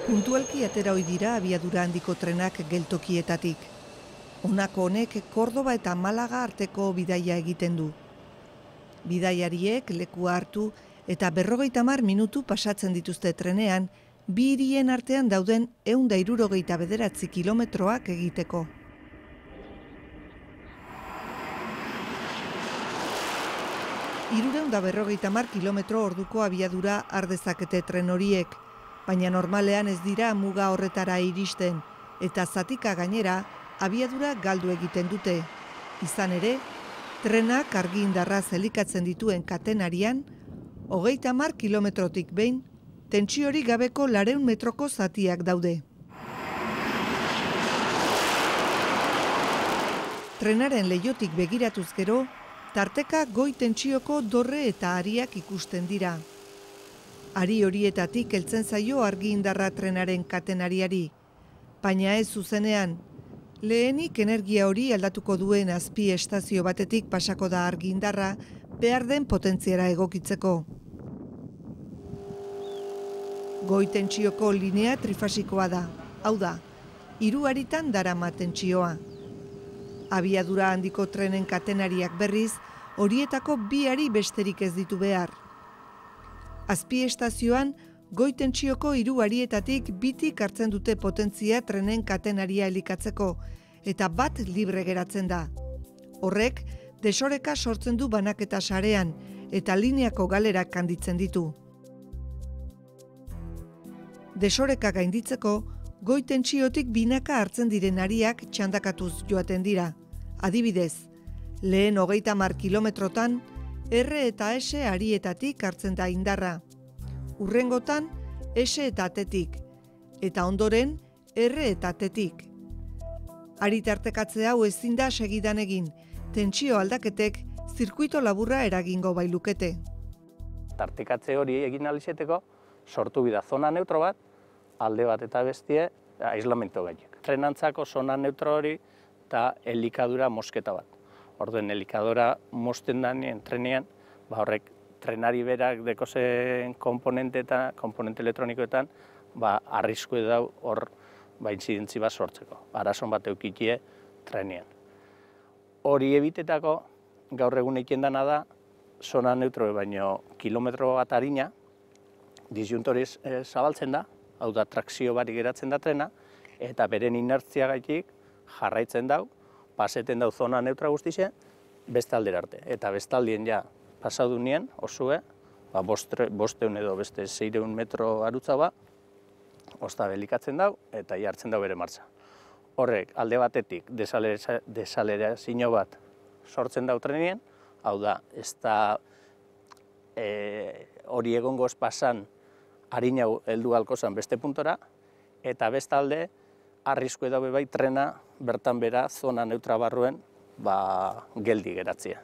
Puntualki atera ohi dira abiadura handiko trenak geltokietatik. Honako honek Kordoba eta Malaga arteko bidaia egiten du. Bidaiariek lekua hartu eta 50 minutu pasatzen dituzte trenean, bi hirien artean dauden 169 kilometroak egiteko. Hirureunda 50 kilometro orduko abiadura har dezakete tren horiek, baina normalean ez dira muga horretara iristen, eta zatika gainera abiadura galdu egiten dute. Izan ere, trenak argi indarraz elikatzen dituen katenarian, 30 kilometrotik behin, tentsiorik gabeko 200 metroko zatiak daude. Trenaren leihotik begiratuz gero, tarteka goi tentsioko dorre eta hariak ikusten dira. Hari horietatik heltzen zaio argi indarra trenaren katenariari, baina ez zuzenean. Lehenik energia hori aldatuko duen azpi estazio batetik pasako da argi indarra behar den potentziara egokitzeko. Goi tentsioko linea trifasikoa da, hau da, 3 haritan darama tentsioa. Abiadura handiko trenen katenariak berriz, horietako 2 hari besterik ez ditu behar. Azpi estazioan, goi tentsioko 3 harietatik 2tik hartzen dute potentzia trenen katenaria elikatzeko, eta bat libre geratzen da. Horrek, desoreka sortzen du banaketa sarean, eta lineako galerak handitzen ditu. Desoreka gainditzeko, goi tentsiotik binaka hartzen diren hariak txandakatuz joaten dira. Adibidez, lehen 30 kilometrotan, R eta S harietatik hartzen da indarra. Hurrengotan, S eta T-tik, eta ondoren, R eta T-tik. Hari tartekatze hau ezin da segidan egin, tentsio aldaketek zirkuito laburra eragingo bailukete. Tartekatze hori egin alizeteko, sortu bida zona neutro bat, alde bat eta bestie, aislamento gaiek. Trenantzako zona neutro hori eta elikadura mosketa bat. Orduen elikadura mosten danien trenean, horrek trenari berak dekozen komponente elektronikoetan, arrisku dau hor intzidentzi bat sortzeko. Arason bat eukikie trenean. Hori ebitetako, gaur egun eiken dana da, zona neutro baino kilometro bat harina, disjuntoriz zabaltzen da, hau da trakzio bari geratzen da trena, eta beren inertziagaitik jarraitzen dau, paseten dau zona neutra guztize, bestaldera arte. Eta bestaldien ja pasadunien, osue, 500 edo beste 600 metro arutza ba, osta belikatzen dau, eta jartzen dau bere martza. Horrek, alde batetik, desalerazio bat sortzen dau trenien, hau da, ez da hori egongoz pasan harina heldu alkozan beste puntora, eta bestalde, arrisku edo bai trena bertan bera zona neutra barruen geldi geratzea.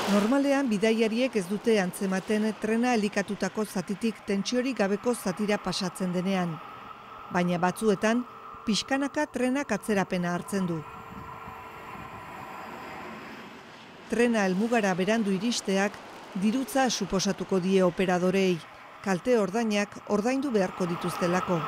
Normalean bidaiariek ez dute antzematen trena elikatutako zatitik tentsiorik gabeko zatira pasatzen denean, baina batzuetan pixkanaka trenak atzerapena hartzen du. Trena helmugara berandu iristeak dirutza suposatuko die operadorei, kalte ordainak ordaindu beharko dituztelako.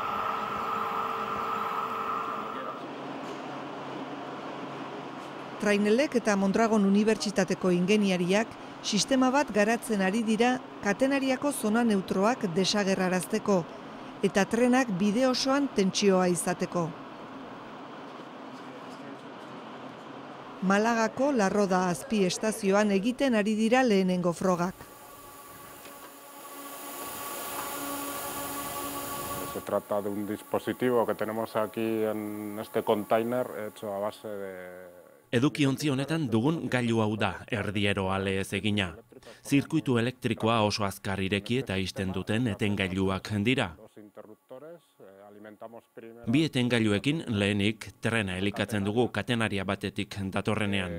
Trainelek eta Mondragon Unibertsitateko ingeniariak sistema bat garatzen ari dira katenariako zona neutroak desagerrarazteko eta trenak bide osoan tentsioa izateko. Malagako Larroda azpi estazioan egiten ari dira lehenengo frogak. Se trata de un dispositivo que tenemos aquí en este container hecho a base de... Edukiontzi honetan dugun gailu hau da, erdiero ale ez egina. Zirkuitu elektrikoa oso azkar ireki eta ixten duten etengailuak dira. Bi etengailuekin lehenik trena elikatzen dugu katenaria batetik datorrenean.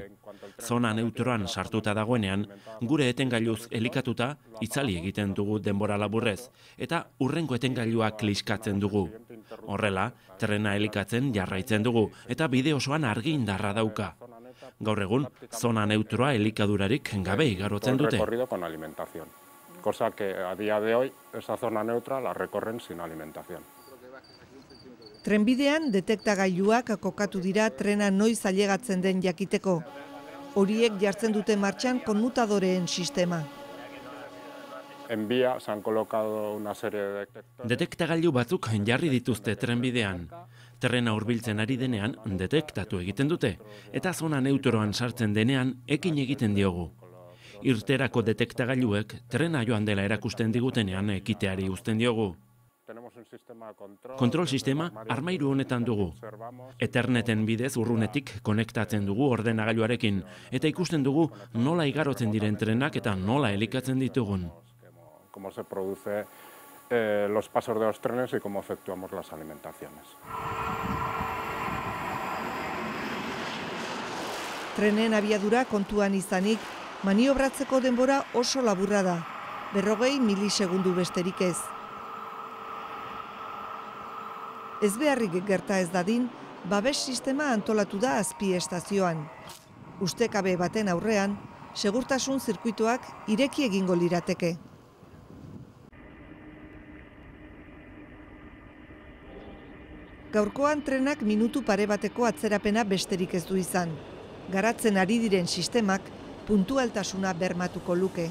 Zona neutroan sartuta dagoenean, gure etengailuz elikatuta itzali egiten dugu denbora laburrez, eta hurrengo etengailua kliskatzen dugu. Horrela, trena elikatzen jarraitzen dugu, eta bide osoan argi indarra dauka. Gaur egun, zona neutroa elikadurarik gabe igarotzen dute. Recorrido con alimentación, cosa que a día de hoy esa zona neutra la recorren sin alimentación. Trenbidean detektagailuak kokatu dira trena noiz ailegatzen den jakiteko. Horiek jartzen dute martxan konmutadoreen sistema. En vía se han colocado una serie de detectores. Detektagailu batzuk jarri dituzte trenbidean. Trena hurbiltzen ari denean detektatu egiten dute, eta zona neutroan sartzen denean ekin egiten diogu. Irterako detektagailuek trena joan dela erakusten digutenean ekiteari uzten diogu. Kontrol sistema armairu honetan dugu. Etherneten bidez urrunetik konektatzen dugu ordenagailuarekin, eta ikusten dugu nola igarotzen diren trenak eta nola elikatzen ditugun. Cómo se produce los pasos de los trenes y cómo efectuamos las alimentaciones. Trenen abiadura kontuan izanik, maniobratzeko denbora oso laburra da, 40 milisegundu besterik ez. Ez beharrik gerta ez dadin, babes sistema antolatu da azpi estazioan. Ustekabe baten aurrean, segurtasun zirkuituak ireki egingo lirateke. Gaurkoan trenak minutu pare bateko atzerapena besterik ez du izan. Garatzen ari diren sistemak puntualtasuna bermatuko luke.